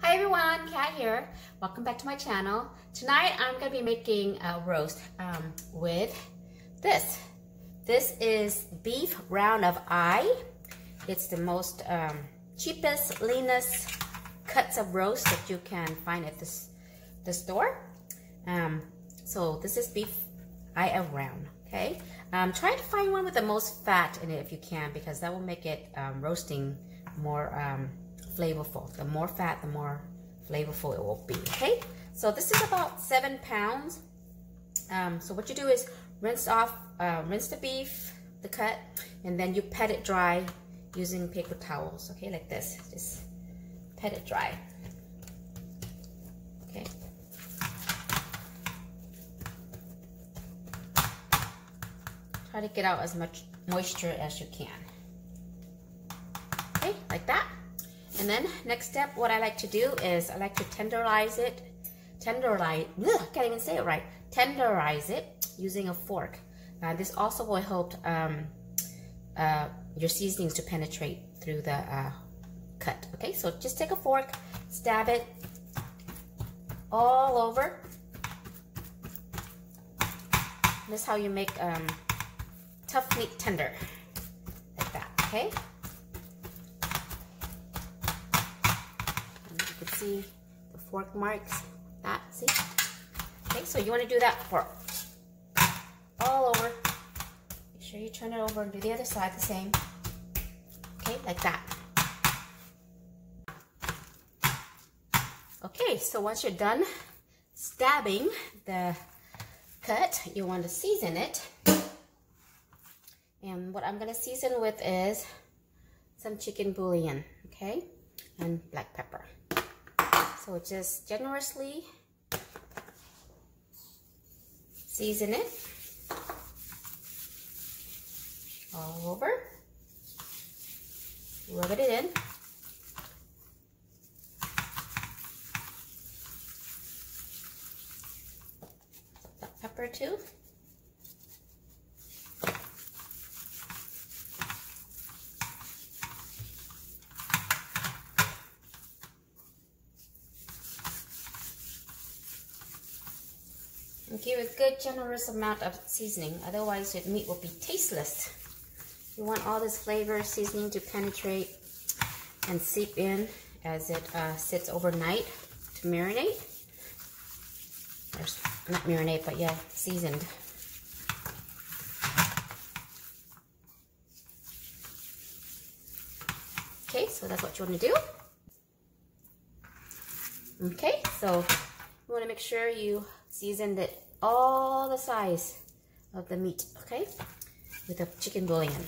Hi everyone, Kat here. Welcome back to my channel. Tonight I'm going to be making a roast with this. This is beef round of eye. It's the most cheapest, leanest cuts of roast that you can find at the store. So this is beef eye of round. Okay. Try to find one with the most fat in it if you can, because that will make it roasting more flavorful. The more fat, the more flavorful it will be. Okay, so this is about 7 pounds. So what you do is rinse the beef, the cut, and then you pat it dry using paper towels. Okay, like this. Just pat it dry. Okay. Try to get out as much moisture as you can. Okay, like that. And then next step, what I like to do is I like to tenderize it. Can't even say it right. Tenderize it using a fork. This also will help your seasonings to penetrate through the cut. Okay, so just take a fork, stab it all over. This is how you make tough meat tender, like that. Okay. You can see the fork marks. That, see? Okay, so you want to do that for all over. Make sure you turn it over and do the other side the same. Okay, like that. Okay, so once you're done stabbing the cut, you want to season it. And what I'm going to season with is some chicken bouillon, okay, and black pepper. So just generously season it all over, rub it in. Black pepper too. And give a good generous amount of seasoning, otherwise your meat will be tasteless. You want all this flavor seasoning to penetrate and seep in as it sits overnight to marinate. Or not marinate, but yeah, seasoned. Okay, so that's what you want to do. Okay, so you want to make sure you seasoned it all the size of the meat, okay, with the chicken bouillon.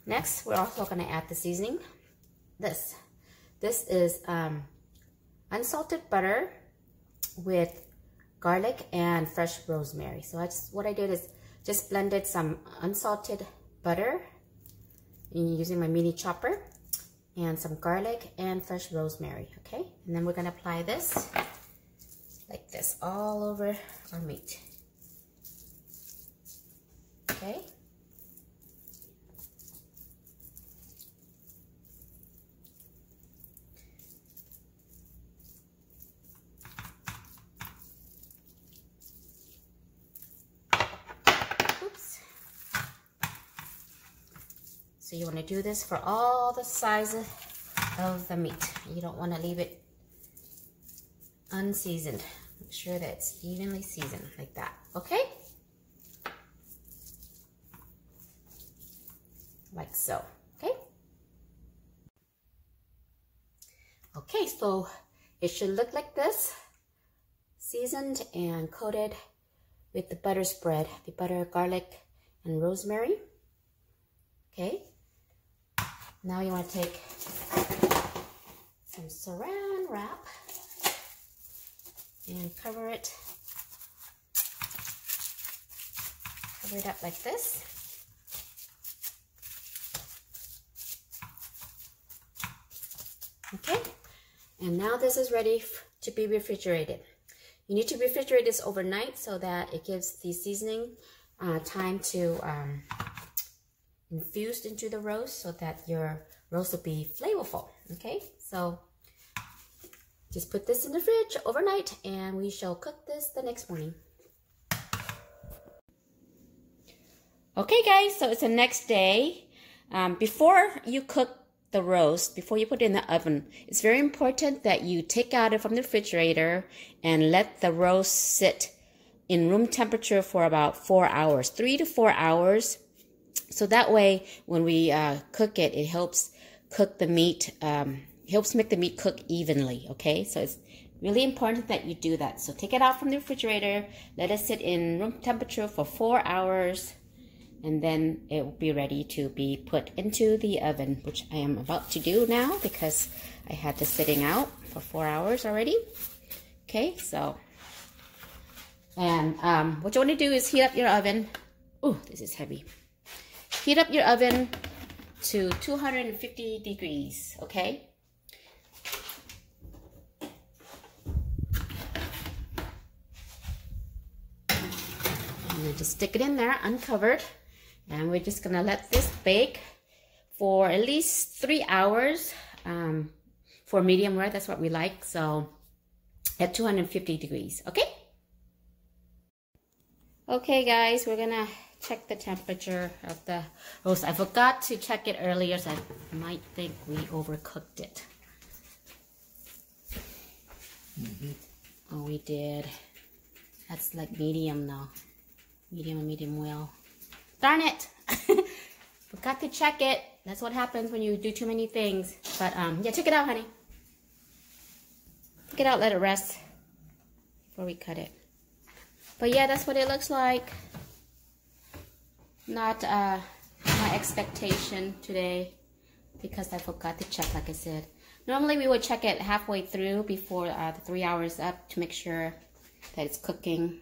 Next, we're also going to add the seasoning. This is unsalted butter with garlic and fresh rosemary. So what I did is just blended some unsalted butter using my mini chopper and some garlic and fresh rosemary, okay? And then we're going to apply this like this all over our meat. Okay. Oops. So you want to do this for all the sizes of the meat. You don't want to leave it unseasoned. Make sure that it's evenly seasoned like that. Okay? Like so. Okay? Okay, so it should look like this. Seasoned and coated with the butter spread. The butter, garlic, and rosemary. Okay? Now you want to take some saran wrap and cover it up like this. Okay, and now this is ready to be refrigerated. You need to refrigerate this overnight so that it gives the seasoning time to infuse into the roast, so that your roast will be flavorful. Okay, so just put this in the fridge overnight and we shall cook this the next morning. Okay guys, so it's the next day. Before you cook the roast, before you put it in the oven, it's very important that you take out it from the refrigerator and let the roast sit in room temperature for about 4 hours, 3 to 4 hours. So that way, when we cook it, it helps cook the meat, helps make the meat cook evenly, okay? So it's really important that you do that. So take it out from the refrigerator, let it sit in room temperature for 4 hours, and then it will be ready to be put into the oven, which I am about to do now because I had this sitting out for 4 hours already. Okay, so, and what you want to do is heat up your oven. Oh, this is heavy. Heat up your oven to 250 degrees, okay? And then just stick it in there uncovered. And we're just gonna let this bake for at least 3 hours for medium rare. That's what we like. So at 250 degrees, okay? Okay guys, we're gonna check the temperature of the roast. I forgot to check it earlier, so I might think we overcooked it. Oh, we did. That's like medium now. Medium and medium well. Darn it! Forgot to check it. That's what happens when you do too many things. But yeah, check it out, honey. Take it out, let it rest before we cut it. But yeah, that's what it looks like. Not my expectation today because I forgot to check, like I said. Normally we would check it halfway through before the 3 hours up to make sure that it's cooking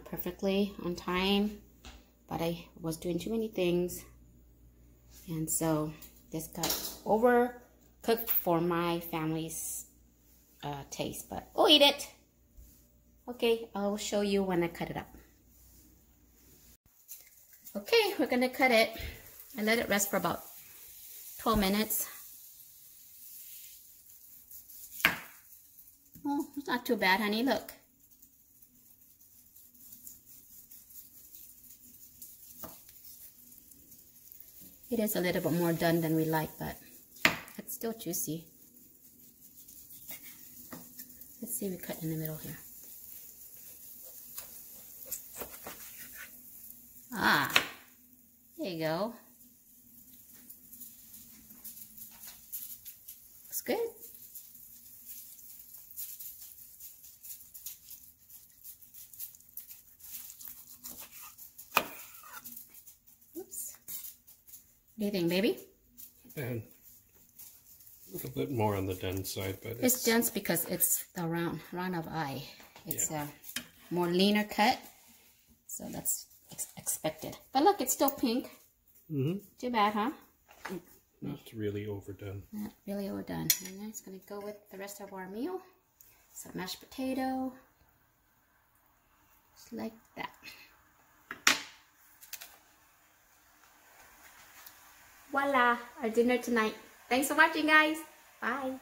perfectly on time. But I was doing too many things, and so this got overcooked for my family's taste, but we'll eat it. Okay, I'll show you when I cut it up. Okay, we're gonna cut it. I let it rest for about 12 minutes. Oh, it's not too bad, honey, look. It is a little bit more done than we like, but it's still juicy. Let's see, we cut in the middle here. Ah, there you go. Looks good. Oops. What do you think, baby? And a little bit more on the dense side, but it's dense because it's the round of eye. It's a more leaner cut, so that's expected. But look, it's still pink. Too bad, huh? Not really overdone. Not really overdone. And then it's gonna go with the rest of our meal. Some mashed potato, just like that. Voila, our dinner tonight. Thanks for watching, guys. Bye.